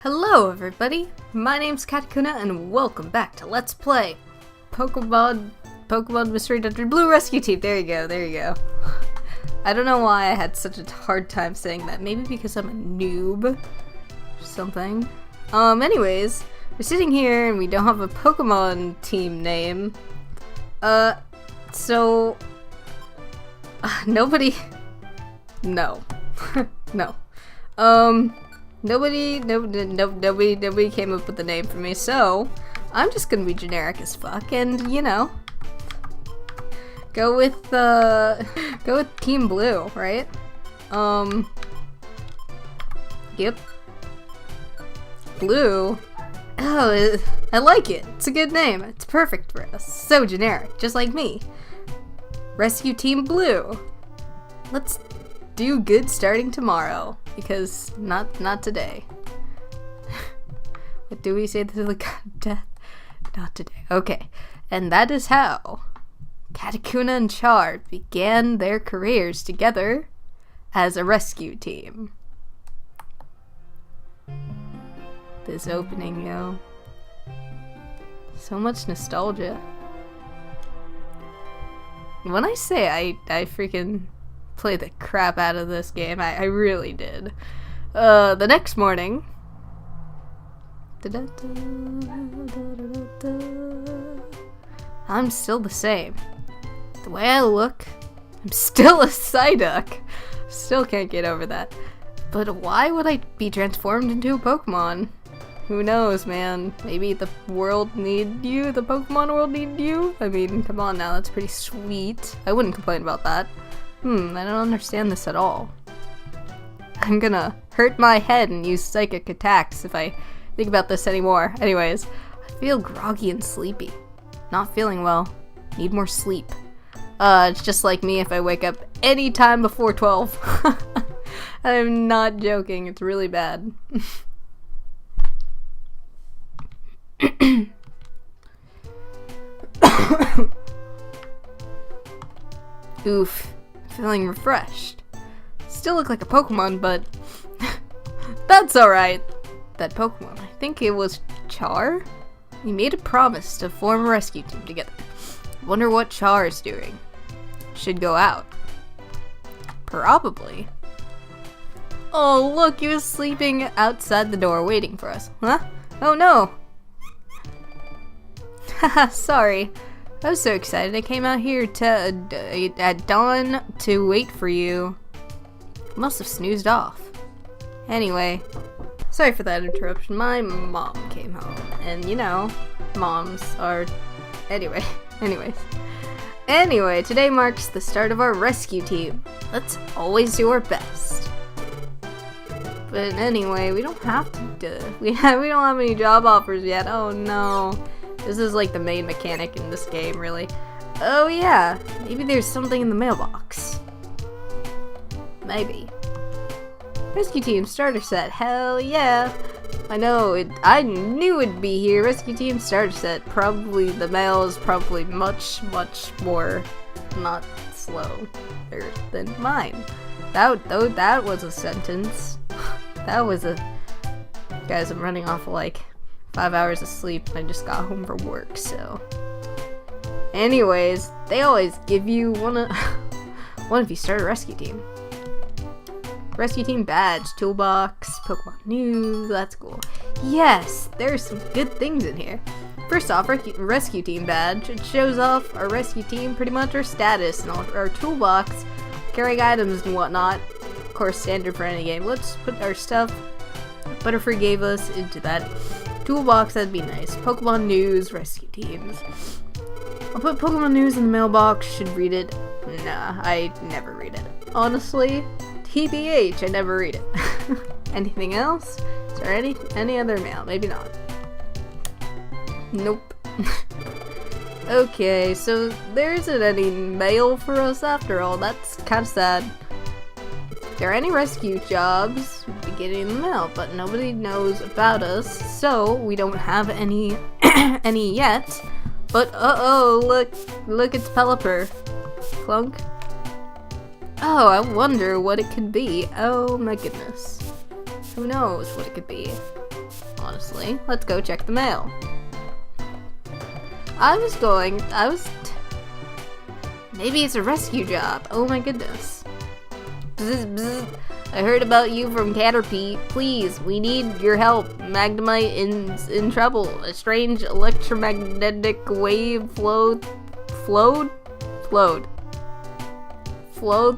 Hello everybody, my name's Katakuna and welcome back to Let's Play Pokemon Mystery Dungeon Blue Rescue Team. There you go. I don't know why I had such a hard time saying that. Maybe because I'm a noob or something. Anyways, we're sitting here and we don't have a Pokemon team name. Nobody came up with a name for me, so I'm just gonna be generic as fuck and, you know, go with Team Blue, right? Yep. Blue? Oh, I like it. It's a good name. It's perfect for us. So generic, just like me. Rescue Team Blue. Let's do good starting tomorrow, because not today. What do we say to the god of death? Not today. Okay. And that is how Katakuna and Char began their careers together as a rescue team. This opening, yo. So much nostalgia. When I say I freaking played the crap out of this game, I really did. The next morning, I'm still the same. The way I look, I'm still a Psyduck. Still can't get over that. But why would I be transformed into a Pokemon? Who knows, man? Maybe the world need you? The Pokemon world need you? I mean, come on now, that's pretty sweet. I wouldn't complain about that. I don't understand this at all. I'm gonna hurt my head and use psychic attacks if I think about this anymore. Anyways, I feel groggy and sleepy. Not feeling well. Need more sleep. It's just like me if I wake up any time before 12. I'm not joking, it's really bad. Oof. Feeling refreshed. Still look like a Pokemon, but that's alright. That Pokemon, I think it was Char? We made a promise to form a rescue team together. Wonder what Char is doing. Should go out. Probably. Oh, look, he was sleeping outside the door waiting for us. Huh? Oh no! Haha, sorry. I was so excited I came out here at dawn to wait for you. Must have snoozed off. Anyway, sorry for that interruption. My mom came home, and you know, moms are... Anyway, today marks the start of our rescue team. Let's always do our best. But anyway, we don't have to we don't have any job offers yet. Oh no. This is like the main mechanic in this game, really. Oh yeah, maybe there's something in the mailbox. Maybe. Rescue Team starter set, hell yeah! I knew it'd be here. Rescue Team starter set. Probably the mail is probably much more not slow than mine. That was a sentence. That was a... Guys, I'm running off of like 5 hours of sleep and I just got home from work, so... Anyways, they always give you one if you start a rescue team. Rescue team badge, toolbox, Pokemon news, that's cool. Yes, there's some good things in here. First off, rescue team badge. It shows off our rescue team, pretty much our status, and our toolbox, carrying items and whatnot. Of course, standard for any game. Let's put our stuff Butterfree gave us into that toolbox. That'd be nice. Pokemon news, rescue teams. I'll put Pokemon news in the mailbox. Should read it. Nah, I never read it. Honestly, TBH, I never read it. Anything else? Is there any other mail? Maybe not. Nope. Okay, so there isn't any mail for us after all. That's kind of sad. If there are any rescue jobs, we'll be getting in the mail, but nobody knows about us, so we don't have any yet. But look, it's Pelipper. Clunk. Oh, I wonder what it could be. Oh my goodness. Who knows what it could be? finally, let's go check the mail. Maybe it's a rescue job. Oh my goodness. Bzz, bzz. I heard about you from Caterpie. Please, we need your help. Magnemite in trouble. A strange electromagnetic wave flowed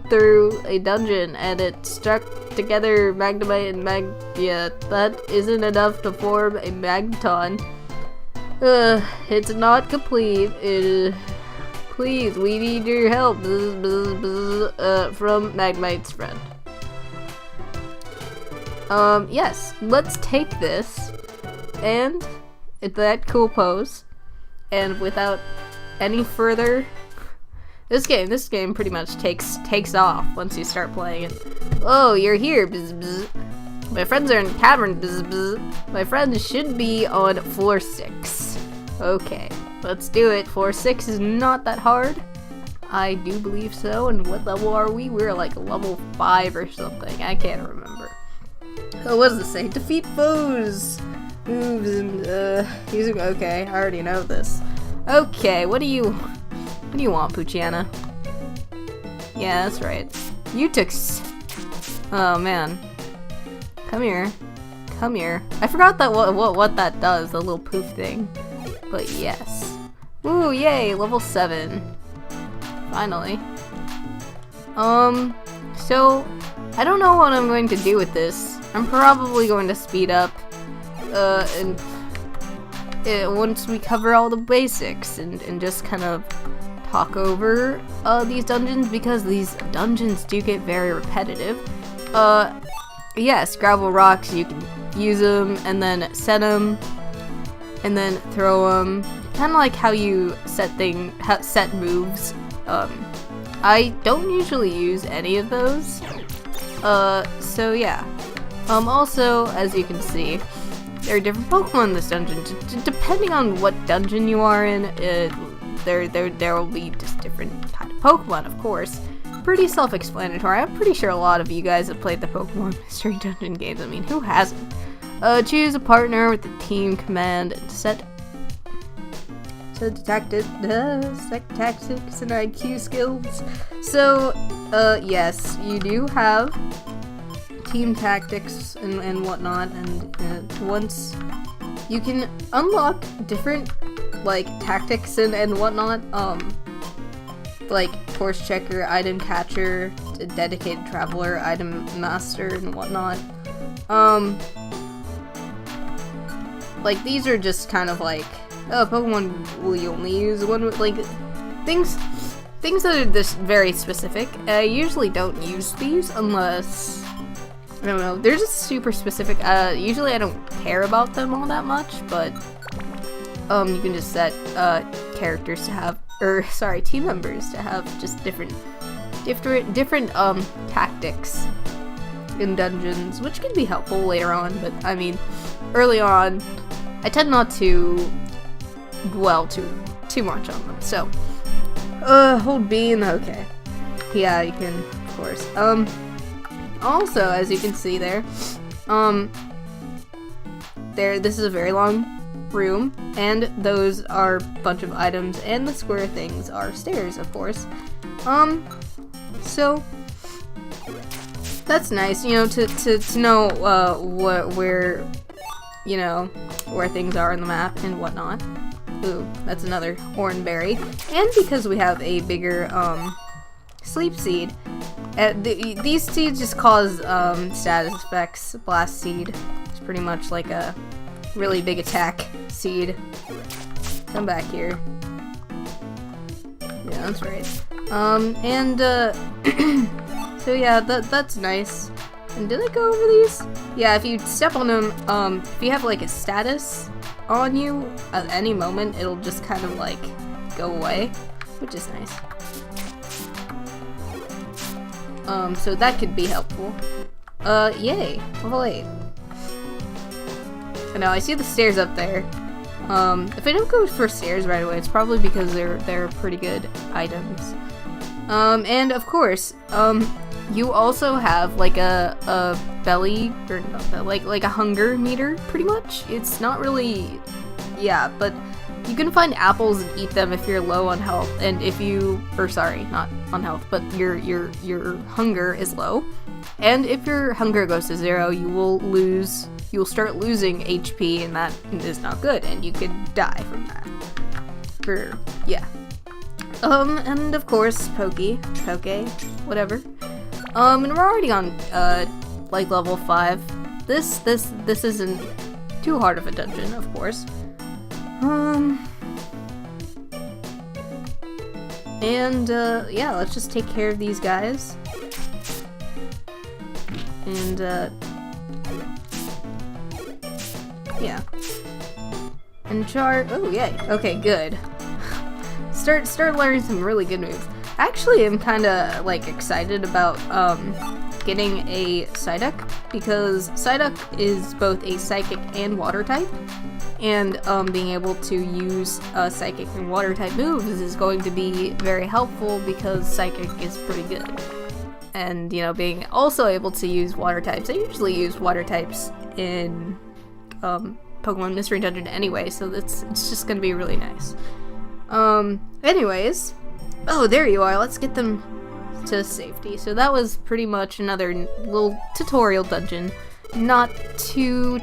through a dungeon, and it struck together Magnemite and yeah, that isn't enough to form a Magneton. It's not complete. Please, we need your help. Bzz, bzz, bzz, from Magnemite's friend. Yes, let's take this, and that cool pose, and without any further, this game pretty much takes off once you start playing it. Oh, you're here, bzz, bzz. My friends are in the cavern, bzz, bzz. My friends should be on floor 6. Okay, let's do it. Floor 6 is not that hard. I do believe so, and what level are we? We're like level 5 or something, I can't remember. Oh, what does this say? Defeat foes! Moves and, using- okay, I already know this. Okay, what do you want, Poochyena? Yeah, that's right. You took oh, man. Come here. Come here. I forgot that what that does, the little poof thing. But yes. Ooh, yay, level 7. Finally. So, I don't know what I'm going to do with this. I'm probably going to speed up, and once we cover all the basics, and just kind of talk over, these dungeons, because these dungeons do get very repetitive. Yes, gravel rocks, you can use them, and then set them, and then throw them, kind of like how you set moves. I don't usually use any of those, so yeah. Also, as you can see, there are different Pokemon in this dungeon. Depending on what dungeon you are in, there will be just different kind of Pokemon, of course. Pretty self-explanatory. I'm pretty sure a lot of you guys have played the Pokemon Mystery Dungeon games. I mean, who hasn't? Choose a partner with the team command and set tactics and IQ skills. So, yes, you do have team tactics and whatnot, and once you can unlock different like tactics and whatnot, like course checker, item catcher, dedicated traveler, item master, and whatnot. Like these are just kind of like Pokemon will you only use one with like things that are just very specific. I usually don't use these unless I don't know, they're just super specific. Usually I don't care about them all that much, but you can just set characters to have, team members to have just different tactics in dungeons, which can be helpful later on, but I mean, early on, I tend not to dwell too much on them. So, hold B and okay. Yeah, you can, of course. Also, as you can see there, this is a very long room, and those are a bunch of items, and the square things are stairs, of course. So that's nice, you know, to know where you know where things are in the map and whatnot. Ooh, that's another hornberry, and because we have a bigger sleep seed. These seeds just cause status effects. Blast seed is pretty much like a really big attack seed. Come back here. Yeah, that's right. So yeah, that's nice. And did I go over these? Yeah, if you step on them, if you have like a status on you at any moment, it'll just kind of like go away, which is nice. So that could be helpful. Yay, level 8. I know, I see the stairs up there. If I don't go for stairs right away, it's probably because they're pretty good items. And of course, you also have like a belly, or like a hunger meter, pretty much. It's not really, yeah, but you can find apples and eat them if you're low on health, and if you, or sorry, not on health, but your hunger is low. And if your hunger goes to 0, you'll start losing HP, and that is not good, and you could die from that. Yeah. And of course, Poke, whatever. And we're already on, like level 5. This isn't too hard of a dungeon, of course. Yeah, let's just take care of these guys. And, yeah. And oh yay, okay, good. Start learning some really good moves. Actually, I'm kinda, like, excited about, getting a Psyduck, because Psyduck is both a Psychic and Water type, and, being able to use, Psychic and Water type moves is going to be very helpful, because Psychic is pretty good. And, you know, being also able to use Water types. I usually use Water types in, Pokemon Mystery Dungeon anyway, so it's just gonna be really nice. Anyways, oh, there you are, let's get them to safety. So that was pretty much another little tutorial dungeon, not too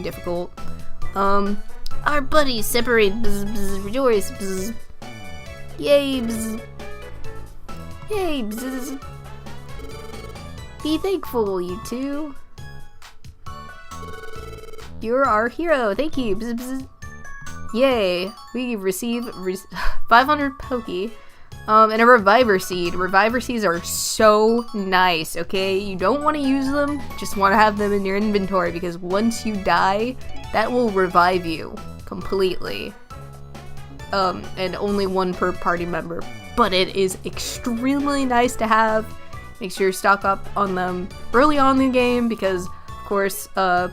difficult. Our buddies separate, bzz, bzz, rejoice, bzz. Yay, bzz. Yay, bzz. Be thankful, you two. You're our hero, thank you, bzz, bzz. Yay, we receive 500 Poke, and a Reviver Seed. Reviver Seeds are so nice, okay? You don't want to use them, just want to have them in your inventory, because once you die, that will revive you completely. And only one per party member. But it is extremely nice to have. Make sure you stock up on them early on in the game, because, of course, the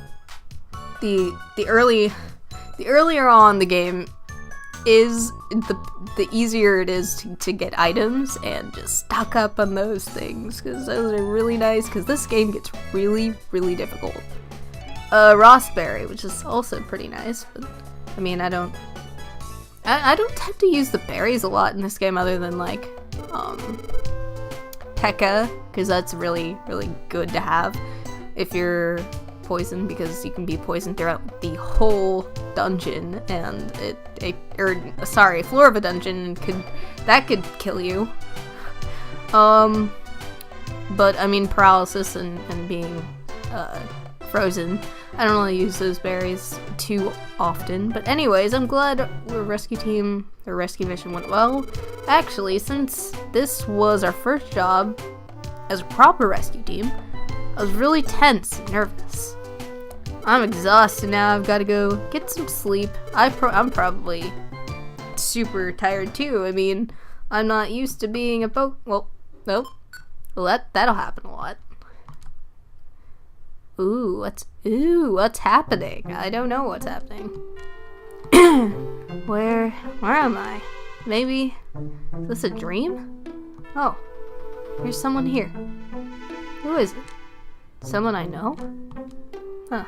earlier on the game is the easier it is to get items, and just stock up on those things, because those are really nice, because this game gets really difficult. Rossberry, which is also pretty nice, but I mean, I don't tend to use the berries a lot in this game, other than like Pekka, because that's really good to have if you're poison, because you can be poisoned throughout the whole dungeon, and floor of a dungeon could kill you. But I mean, paralysis and being frozen, I don't really use those berries too often. But anyways, I'm glad the rescue mission went well. Actually, since this was our first job as a proper rescue team, I was really tense and nervous. I'm exhausted now. I've got to go get some sleep. I'm probably super tired too. I mean, I'm not used to being a well, that'll happen a lot. What's happening? I don't know what's happening. Where am I? Maybe, is this a dream? Oh, there's someone here. Who is it? Someone I know? Huh.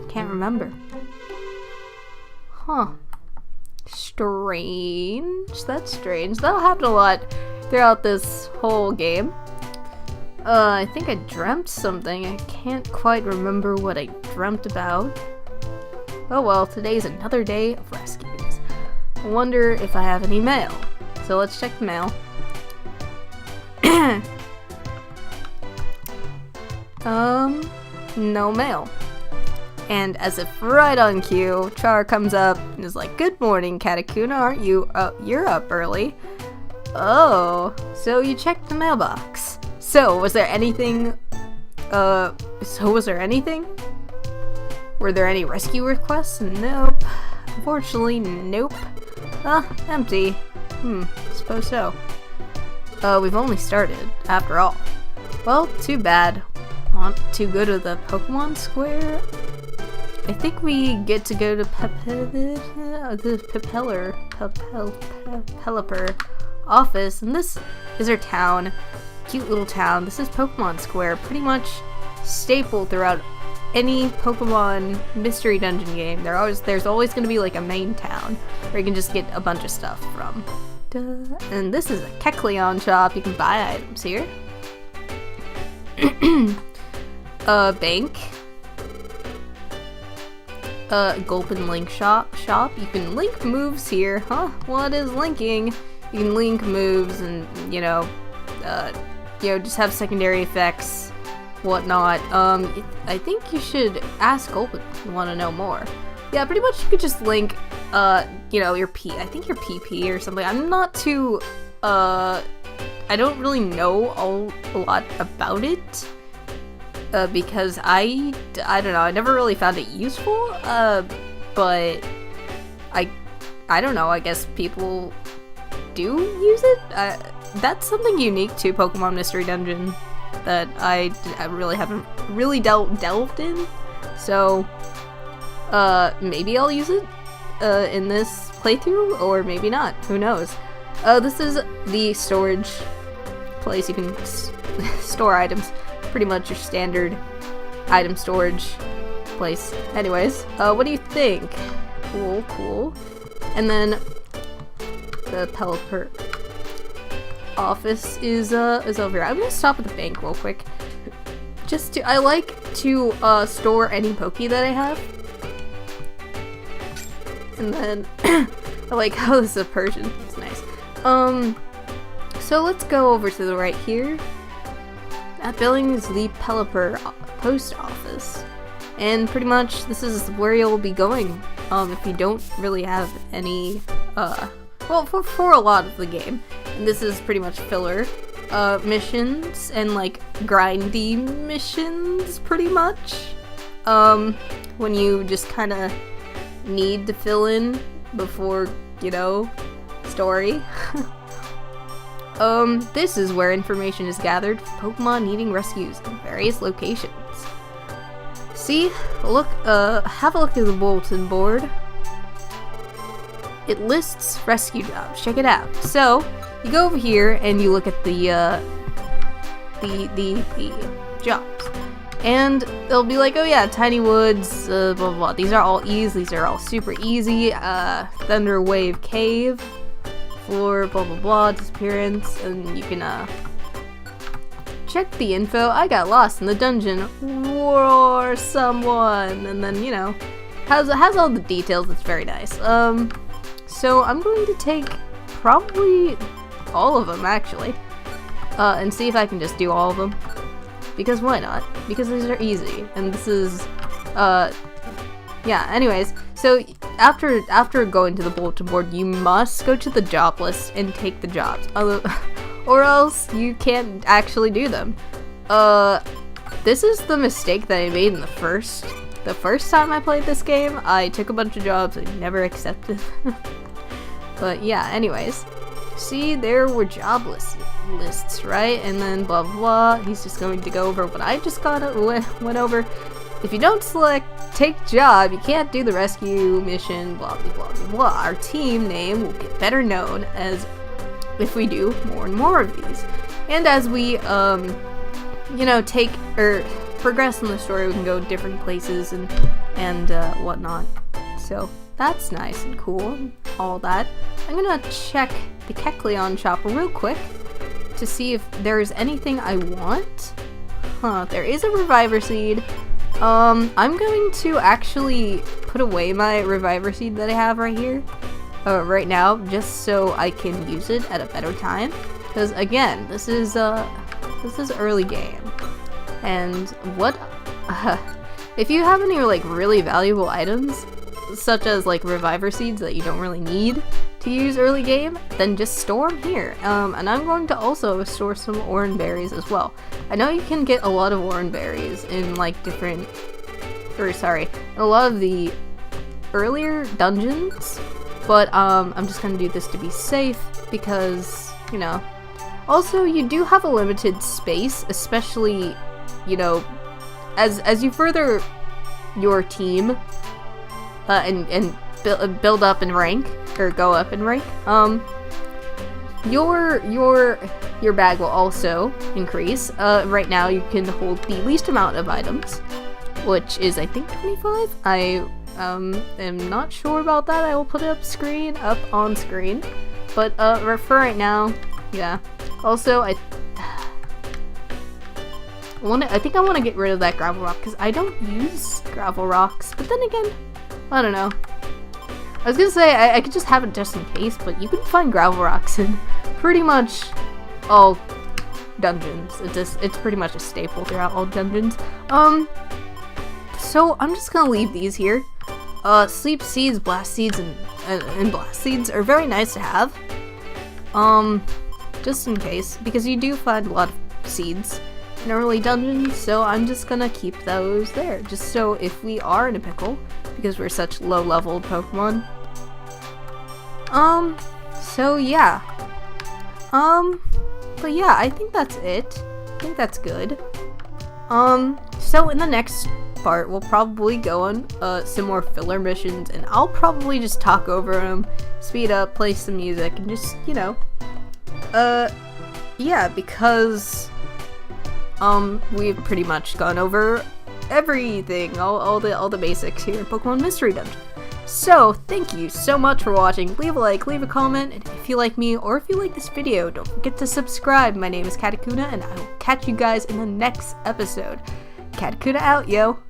Can't remember. Huh. Strange. That's strange. That'll happen a lot throughout this whole game. I think I dreamt something. I can't quite remember what I dreamt about. Oh well, today's another day of rescues. I wonder if I have any mail. So let's check the mail. No mail. And as if right on cue, Char comes up and is like, "Good morning, Katakuna, aren't you? You're up early. Oh, so you checked the mailbox. So, was there anything? Were there any rescue requests? Nope. Unfortunately, nope. Empty. Suppose so. We've only started, after all. Well, too bad. Want to go to the Pokemon Square? I think we get to go to the Pelipper office, and this is our town. cute little town. This is Pokemon Square, pretty much staple throughout any Pokemon mystery dungeon game. There's always going to be like a main town where you can just get a bunch of stuff from. Duh. And this is a Kecleon shop. You can buy items here. Bank. Gulpin Link shop. You can link moves here. Huh? What is linking? You can link moves and, just have secondary effects, whatnot. I think you should ask Gulpin if you want to know more. Yeah, pretty much you could just link, your I think your PP or something. I'm not too, I don't really know a lot about it. Because I don't know, I never really found it useful, but I don't know, I guess people do use it? That's something unique to Pokemon Mystery Dungeon that I really haven't really delved in, so maybe I'll use it in this playthrough, or maybe not, who knows. This is the storage place. You can store items. Pretty much your standard item storage place. Anyways, what do you think? Cool. And then the Pelipper office is over here. I'm gonna stop at the bank real quick. I like to store any Poke that I have. And then I like how this is a Persian. It's nice. So let's go over to the right here. That building is the Pelipper post office, and pretty much this is where you'll be going if you don't really have any for a lot of the game. And this is pretty much filler missions and like grindy missions, pretty much, when you just kind of need to fill in before story. This is where information is gathered for Pokemon needing rescues in various locations. See? Look, have a look at the bulletin board. It lists rescue jobs. Check it out. So, you go over here and you look at the jobs. And they'll be like, oh yeah, Tiny Woods, blah blah blah. These are all these are all super easy. Thunder Wave Cave. For blah blah blah disappearance, and you can check the info. I got lost in the dungeon or someone, and then has all the details. It's very nice. So I'm going to take probably all of them actually, and see if I can just do all of them, because why not? Because these are easy, and this is yeah. Anyways, so after going to the bulletin board, you must go to the job list and take the jobs, or else you can't actually do them. This is the mistake that I made in the first time I played this game. I took a bunch of jobs and never accepted. But yeah, anyways, see, there were job lists, right? And then blah blah. He's just going to go over what I just went over. If you don't select take job, you can't do the rescue mission, blah blah blah blah blah. Our team name will get better known as if we do more and more of these. And as we take or progress in the story, we can go different places and whatnot. So that's nice and cool, all that. I'm gonna check the Kecleon shop real quick to see if there's anything I want. There is a Reviver Seed. I'm going to actually put away my Reviver Seed that I have right here, right now, just so I can use it at a better time. Because again, this is early game, and if you have any like really valuable items, such as like Reviver Seeds that you don't really need to use early game, then just store them here. And I'm going to also store some Oran Berries as well. I know you can get a lot of Oran Berries in like in a lot of the earlier dungeons, but I'm just gonna do this to be safe because, also you do have a limited space, especially, as you further your team and build up in rank, or go up in rank, your bag will also increase. Right now you can hold the least amount of items, which is I think 25. I am not sure about that. I will put it up on screen. But for right now, yeah. Also, I think I want to get rid of that gravel rock because I don't use gravel rocks. But then again, I don't know. I was gonna say I could just have it just in case, but you can find gravel rocks in pretty much all dungeons. It's pretty much a staple throughout all dungeons. So I'm just gonna leave these here. Sleep seeds, blast seeds, and blast seeds are very nice to have. Just in case, because you do find a lot of seeds in early dungeons, so I'm just gonna keep those there, just so if we are in a pickle, because we're such low-leveled Pokemon. So yeah. But yeah, I think that's it. I think that's good. So in the next part, we'll probably go on some more filler missions, and I'll probably just talk over them, speed up, play some music, and just, you know, yeah, because we've pretty much gone over everything, all the basics here in Pokemon Mystery Dungeon. So, thank you so much for watching. Leave a like, leave a comment, and if you like me or if you like this video, don't forget to subscribe. My name is Katakuna, and I will catch you guys in the next episode. Katakuna out, yo!